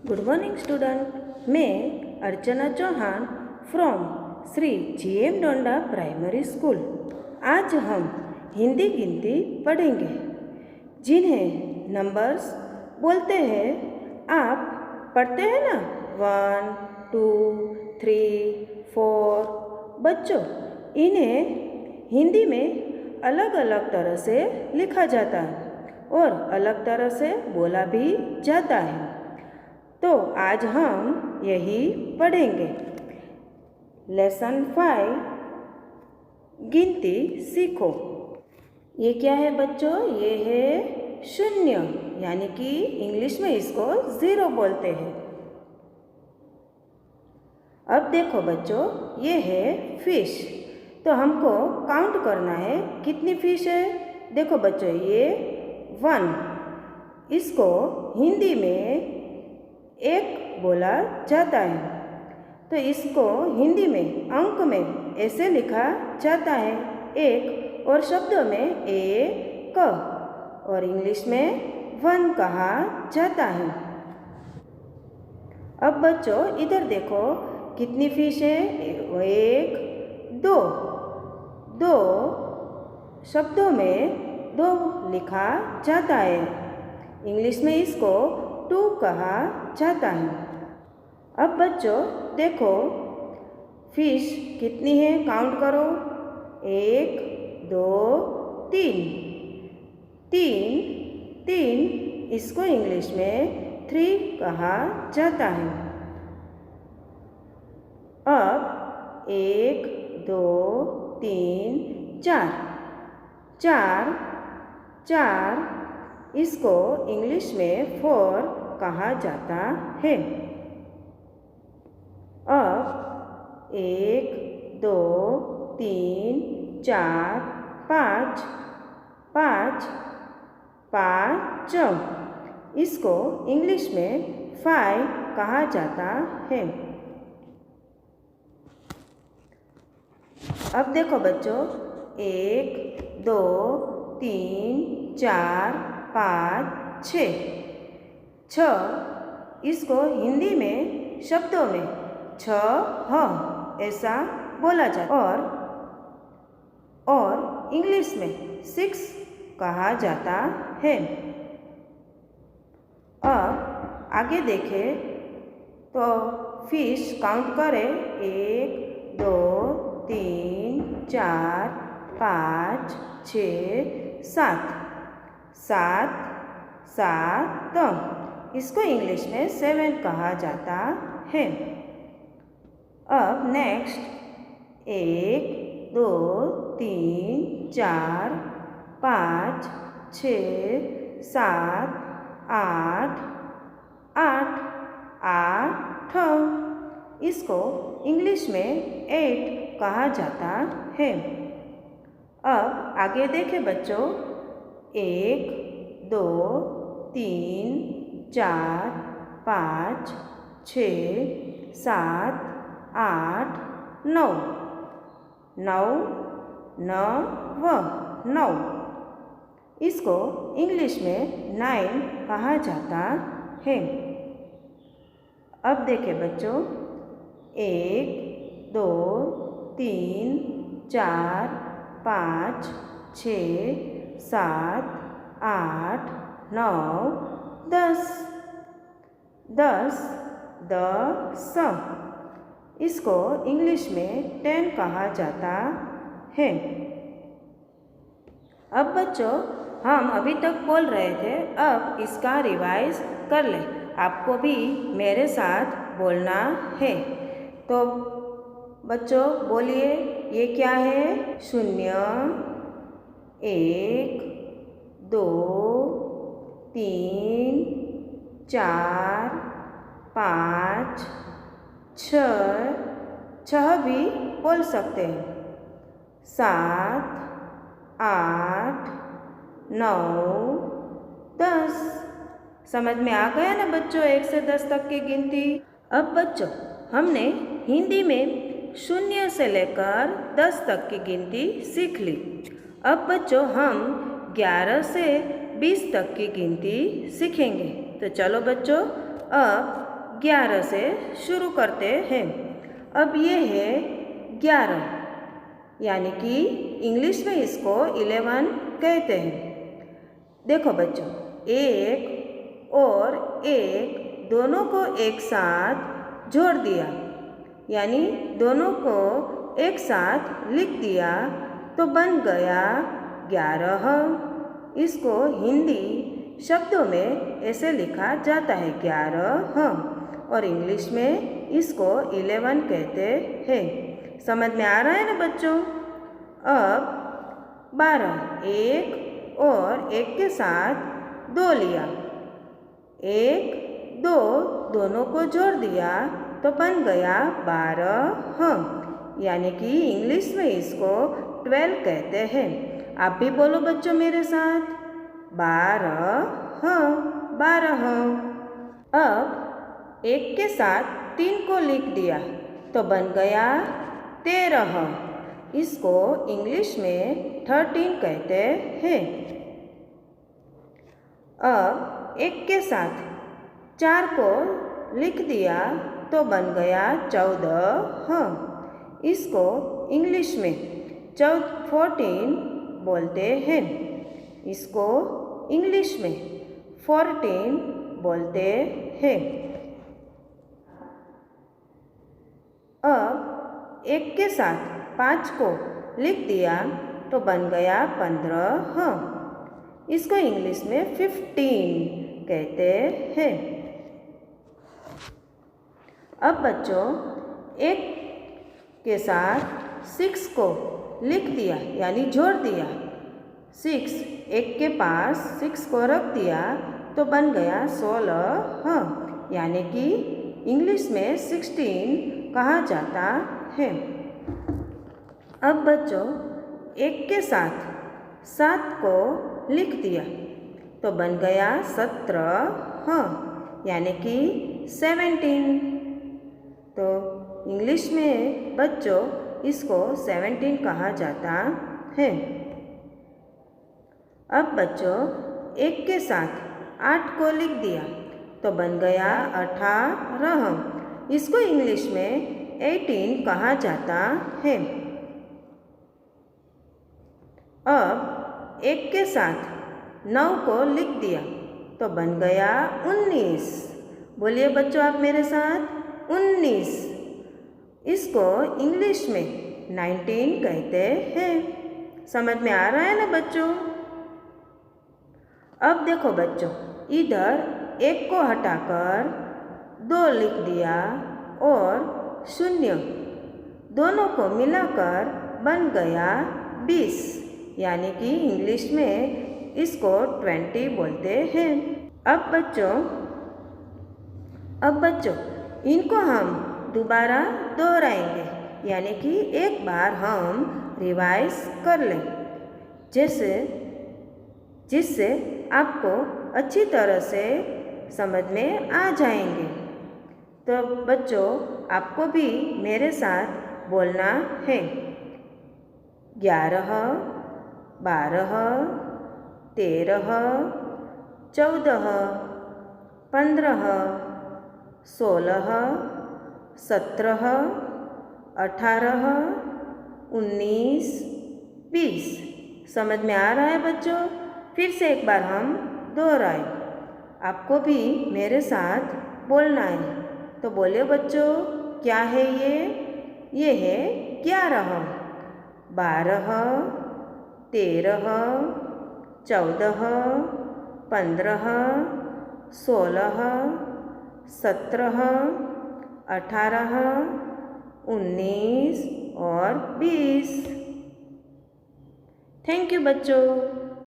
Good morning student. मैं Archana Chauhan from Shri GM Donda primary school. आज हम हिंदी गिनती पढ़ेंगे जिन्हें नंबर्स बोलते हैं। आप पढ़ते हैं ना 1, 2, 3, 4। बच्चों, इन्हें हिंदी में अलग अलग तरह से लिखा जाता है और अलग तरह से बोला भी जाता है। तो आज हम यही पढ़ेंगे। लेसन 5 गिनती सीखो। ये क्या है बच्चों? ये है शून्य, यानी कि इंग्लिश में इसको 0 बोलते हैं। अब देखो बच्चों, ये है फिश। तो हमको काउंट करना है कितनी फिश है। देखो बच्चों, ये 1, इसको हिंदी में 1 बोला जाता है। तो इसको हिंदी में अंक में ऐसे लिखा जाता है 1, और शब्दों में 1 और इंग्लिश में 1 कहा जाता है। अब बच्चों इधर देखो कितनी फिश है। 1, 2 शब्दों में 2 लिखा जाता है। इंग्लिश में इसको 2 कहा जाता है। अब बच्चों देखो फिश कितनी है, काउंट करो। 1, 2, 3। 3 इसको इंग्लिश में 3 कहा जाता है। अब 1, 2, 3, 4 इसको इंग्लिश में 4 कहा जाता है। अब 1, 2, 3, 4, 5 इसको इंग्लिश में 5 कहा जाता है। अब देखो बच्चों 1, 2, 3, 4, 5, 6 इसको हिंदी में शब्दों में 6 ऐसा बोला जाता है और इंग्लिश में 6 कहा जाता है। अब आगे देखें तो फिश काउंट करें। 1, 2, 3, 4, 5, 6, 7 इसको इंग्लिश में 7 कहा जाता है। अब नेक्स्ट 1, 2, 3, 4, 5, 6, 7, 8 इसको इंग्लिश में 8 कहा जाता है। अब आगे देखें बच्चों 1, 2, 3, 4, 5, 6, 7, 8, 9 इसको इंग्लिश में 9 कहा जाता है। अब देखें बच्चों 1, 2, 3, 4, 5, 6, 7, 8, 9, 10 इसको इंग्लिश में 10 कहा जाता है। अब बच्चों हम अभी तक बोल रहे थे, अब इसका रिवाइज कर ले। आपको भी मेरे साथ बोलना है। तो बच्चों बोलिए, ये क्या है? 0, 1, 2, 3, 4, 5, 6 भी बोल सकते हैं। 7, 8, 9, 10 समझ में आ गया ना बच्चों 1 से 10 तक की गिनती। अब बच्चों हमने हिंदी में 0 से लेकर 10 तक की गिनती सीख ली। अब बच्चों हम 11 से 20 तक की गिनती सीखेंगे। तो चलो बच्चों अब 11 से शुरू करते हैं। अब ये है 11, यानी कि इंग्लिश में इसको 11 कहते हैं। देखो बच्चों, 1 और 1 दोनों को एक साथ जोड़ दिया, यानी दोनों को एक साथ लिख दिया तो बन गया 11। इसको हिंदी शब्दों में ऐसे लिखा जाता है 11, और इंग्लिश में इसको 11 कहते हैं। समझ में आ रहा है ना बच्चों? अब 12, 1 और 1 के साथ 2 लिया, 1, 2 दोनों को जोड़ दिया तो बन गया 12, यानी कि इंग्लिश में इसको 12 कहते हैं। आप भी बोलो बच्चों मेरे साथ, 12, 12। अब 1 के साथ 3 को लिख दिया तो बन गया 13। इसको इंग्लिश में 13 कहते हैं। अब 1 के साथ 4 को लिख दिया तो बन गया 14। इसको इंग्लिश में 14 बोलते हैं। इसको इंग्लिश में 14 बोलते हैं। अब 1 के साथ 5 को लिख दिया तो बन गया 15। इसको इंग्लिश में 15 कहते हैं। अब बच्चों, 1 के साथ 6 को लिख दिया, यानी जोड़ दिया। 6, 1 के पास 6 को रख दिया तो बन गया 16, यानी कि इंग्लिश में 16 कहा जाता है। अब बच्चों, 1 के साथ 7 को लिख दिया तो बन गया 17, यानी कि 17। तो इंग्लिश में बच्चों इसको 17 कहा जाता है। अब बच्चों, 1 के साथ 8 को लिख दिया तो बन गया 18। इसको इंग्लिश में 18 कहा जाता है। अब 1 के साथ 9 को लिख दिया तो बन गया 19। बोलिए बच्चों आप मेरे साथ, 19। इसको इंग्लिश में 19 कहते हैं। समझ में आ रहा है ना बच्चों? अब देखो बच्चों, इधर 1 को हटाकर 2 लिख दिया और 0 दोनों को मिलाकर बन गया 20, यानी कि इंग्लिश में इसको 20 बोलते हैं। अब बच्चों इनको हम दोबारा दोहराएंगे, यानी कि एक बार हम रिवाइज कर लें, जिससे आपको अच्छी तरह से समझ में आ जाएंगे। तो बच्चों आपको भी मेरे साथ बोलना है। 11, 12, 13, 14, 15, 16, 17, 18, 19, 20। समझ में आ रहा है बच्चों? फिर से एक बार हम दोहराएं। आपको भी मेरे साथ बोलना है। तो बोलिए बच्चों, क्या है ये? ये है 11, 12, 13, 14, 15, 16, 17, 18, 19 और 20। थैंक यू बच्चों।